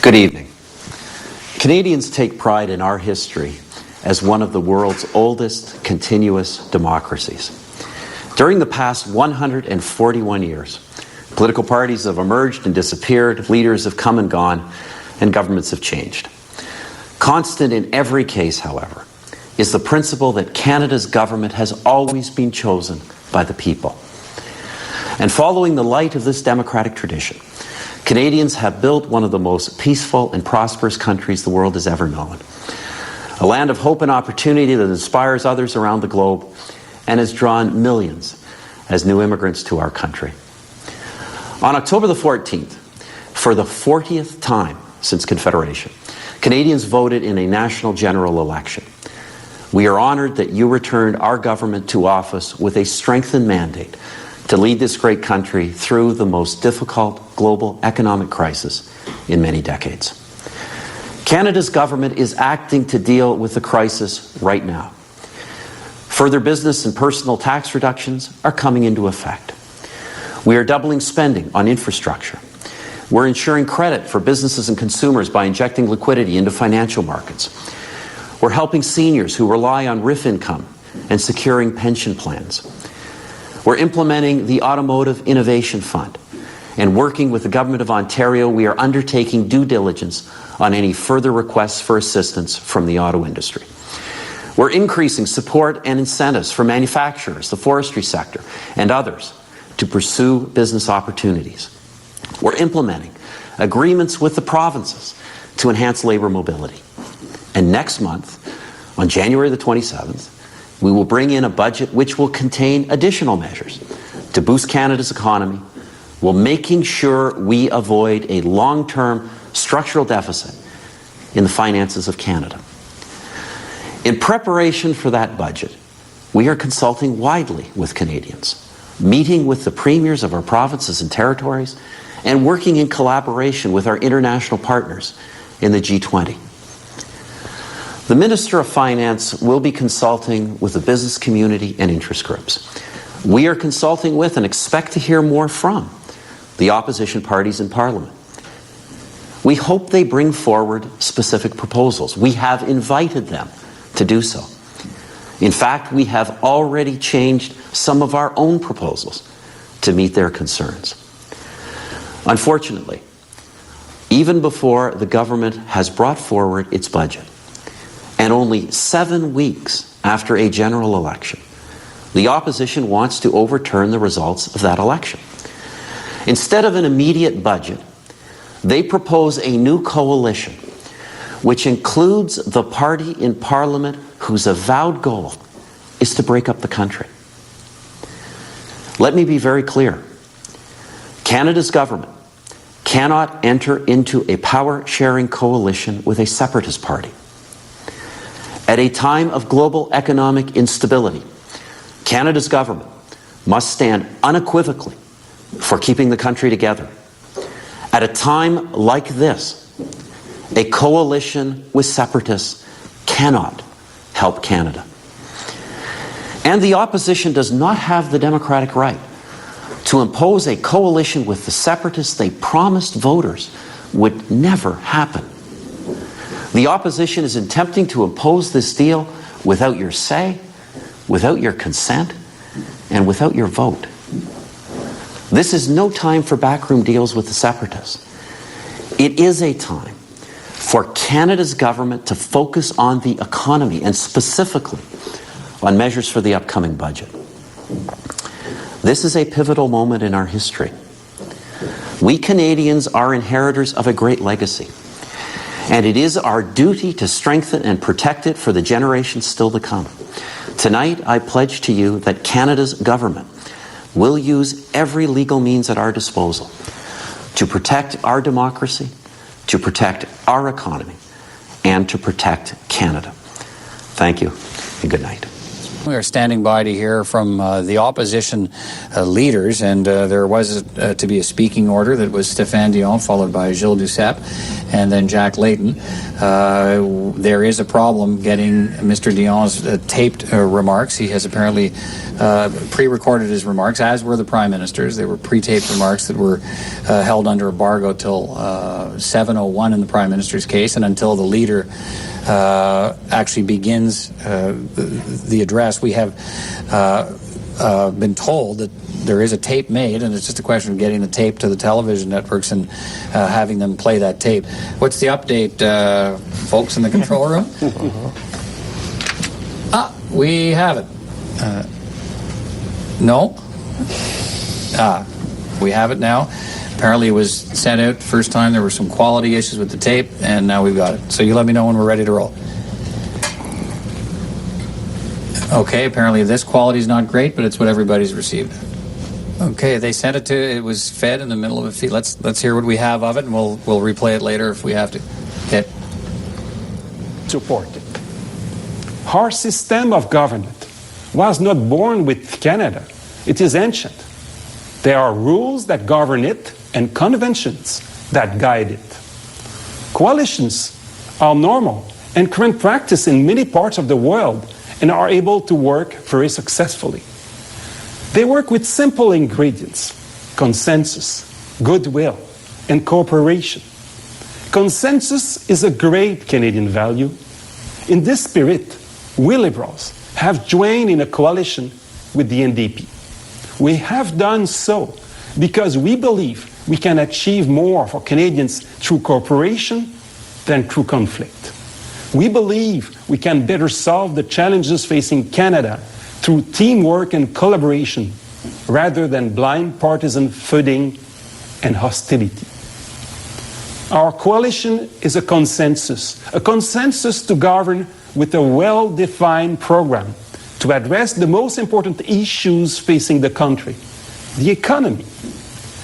Good evening. Canadians take pride in our history as one of the world's oldest continuous democracies. During the past 141 years, political parties have emerged and disappeared, leaders have come and gone, and governments have changed. Constant in every case, however, is the principle that Canada's government has always been chosen by the people. And following the light of this democratic tradition, Canadians have built one of the most peaceful and prosperous countries the world has ever known. A land of hope and opportunity that inspires others around the globe and has drawn millions as new immigrants to our country. On October the 14th, for the 40th time since Confederation, Canadians voted in a national general election. We are honored that you returned our government to office with a strengthened mandate to lead this great country through the most difficult global economic crisis in many decades. Canada's government is acting to deal with the crisis right now. Further business and personal tax reductions are coming into effect. We are doubling spending on infrastructure. We're ensuring credit for businesses and consumers by injecting liquidity into financial markets. We're helping seniors who rely on RIF income and securing pension plans. We're implementing the Automotive Innovation Fund, and working with the Government of Ontario, we are undertaking due diligence on any further requests for assistance from the auto industry. We're increasing support and incentives for manufacturers, the forestry sector, and others to pursue business opportunities. We're implementing agreements with the provinces to enhance labour mobility. And next month, on January the 27th, we will bring in a budget which will contain additional measures to boost Canada's economy while making sure we avoid a long-term structural deficit in the finances of Canada. In preparation for that budget, we are consulting widely with Canadians, meeting with the premiers of our provinces and territories, and working in collaboration with our international partners in the G20. The Minister of Finance will be consulting with the business community and interest groups. We are consulting with and expect to hear more from the opposition parties in Parliament. We hope they bring forward specific proposals. We have invited them to do so. In fact, we have already changed some of our own proposals to meet their concerns. Unfortunately, even before the government has brought forward its budget, and only 7 weeks after a general election, the opposition wants to overturn the results of that election. Instead of an immediate budget, they propose a new coalition which includes the party in Parliament whose avowed goal is to break up the country. Let me be very clear. Canada's government cannot enter into a power-sharing coalition with a separatist party. At a time of global economic instability, Canada's government must stand unequivocally for keeping the country together. At a time like this, a coalition with separatists cannot help Canada. And the opposition does not have the democratic right to impose a coalition with the separatists they promised voters would never happen. The opposition is attempting to impose this deal without your say, without your consent, and without your vote. This is no time for backroom deals with the separatists. It is a time for Canada's government to focus on the economy and specifically on measures for the upcoming budget. This is a pivotal moment in our history. We Canadians are inheritors of a great legacy, and it is our duty to strengthen and protect it for the generations still to come. Tonight, I pledge to you that Canada's government will use every legal means at our disposal to protect our democracy, to protect our economy, and to protect Canada. Thank you, and good night. We are standing by to hear from the opposition leaders, and there was to be a speaking order that was Stéphane Dion, followed by Gilles Duceppe, and then Jack Layton. There is a problem getting Mr. Dion's taped remarks. He has apparently pre-recorded his remarks, as were the Prime Minister's. They were pre-taped remarks that were held under embargo till 7:01 in the Prime Minister's case, and until the leader actually begins the address. We have been told that there is a tape made, and it's just a question of getting the tape to the television networks and having them play that tape. What's the update, folks in the control room? We have it. No? We have it now. Apparently it was sent out the first time. There were some quality issues with the tape, and now we've got it. So you let me know when we're ready to roll. Okay, apparently this quality is not great, but it's what everybody's received. Okay, they sent it to, it was fed in the middle of a feed. Let's hear what we have of it, and we'll replay it later if we have to. Okay. Support it. Our system of government was not born with Canada. It is ancient. There are rules that govern it and conventions that guide it. Coalitions are normal and current practice in many parts of the world and are able to work very successfully. They work with simple ingredients: consensus, goodwill, and cooperation. Consensus is a great Canadian value. In this spirit, we Liberals have joined in a coalition with the NDP. We have done so because we believe we can achieve more for Canadians through cooperation than through conflict. We believe we can better solve the challenges facing Canada through teamwork and collaboration rather than blind partisan footing and hostility. Our coalition is a consensus to govern with a well-defined program to address the most important issues facing the country, the economy.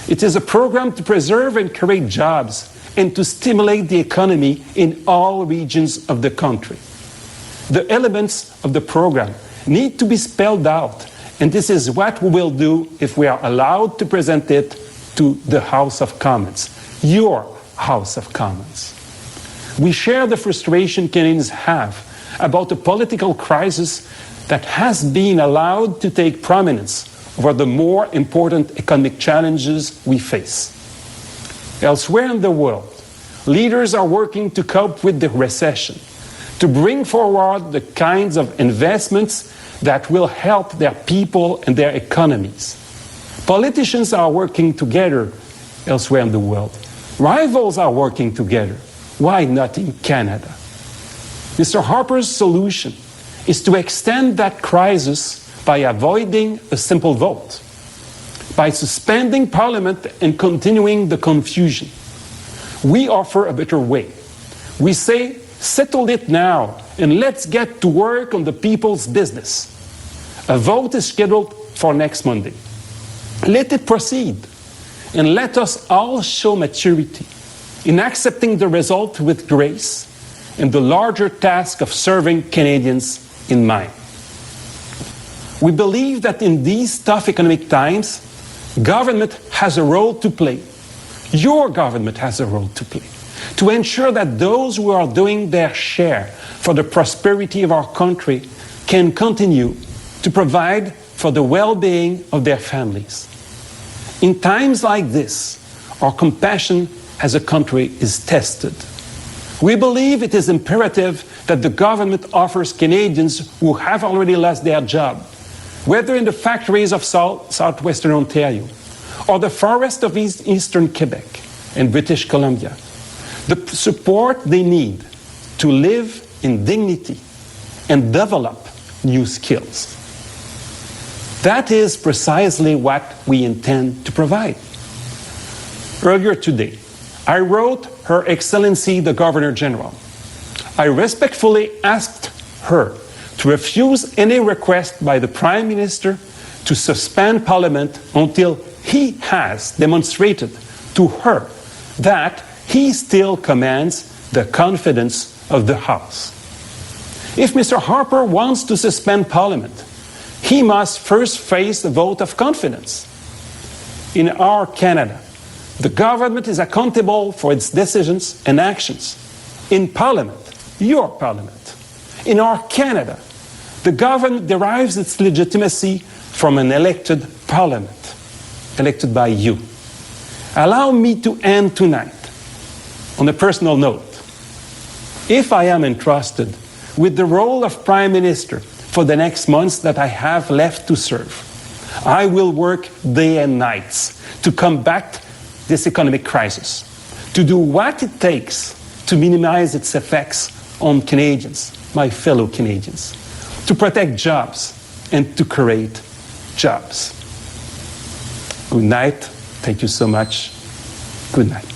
It is a program to preserve and create jobs and to stimulate the economy in all regions of the country. The elements of the program need to be spelled out, and this is what we will do if we are allowed to present it to the House of Commons, your House of Commons. We share the frustration Canadians have about the political crisis that has been allowed to take prominence over the more important economic challenges we face. Elsewhere in the world, leaders are working to cope with the recession, to bring forward the kinds of investments that will help their people and their economies. Politicians are working together elsewhere in the world. Rivals are working together. Why not in Canada? Mr. Harper's solution is to extend that crisis by avoiding a simple vote, by suspending Parliament and continuing the confusion. We offer a better way. We say, settle it now and let's get to work on the people's business. A vote is scheduled for next Monday. Let it proceed and let us all show maturity in accepting the result with grace and the larger task of serving Canadians in mind. We believe that in these tough economic times, government has a role to play. Your government has a role to play to ensure that those who are doing their share for the prosperity of our country can continue to provide for the well-being of their families. In times like this, our compassion as a country is tested. We believe it is imperative that the government offers Canadians who have already lost their job, whether in the factories of southwestern Ontario or the forest of eastern Quebec and British Columbia, the support they need to live in dignity and develop new skills. That is precisely what we intend to provide. Earlier today, I wrote Her Excellency the Governor General. I respectfully asked her to refuse any request by the Prime Minister to suspend Parliament until he has demonstrated to her that he still commands the confidence of the House. If Mr. Harper wants to suspend Parliament, he must first face the vote of confidence. In our Canada, the government is accountable for its decisions and actions. In Parliament, your Parliament. In our Canada, the government derives its legitimacy from an elected Parliament, elected by you. Allow me to end tonight on a personal note. If I am entrusted with the role of Prime Minister for the next months that I have left to serve, I will work day and nights to combat this economic crisis, to do what it takes to minimize its effects on Canadians, my fellow Canadians, to protect jobs and to create jobs. Good night. Thank you so much. Good night.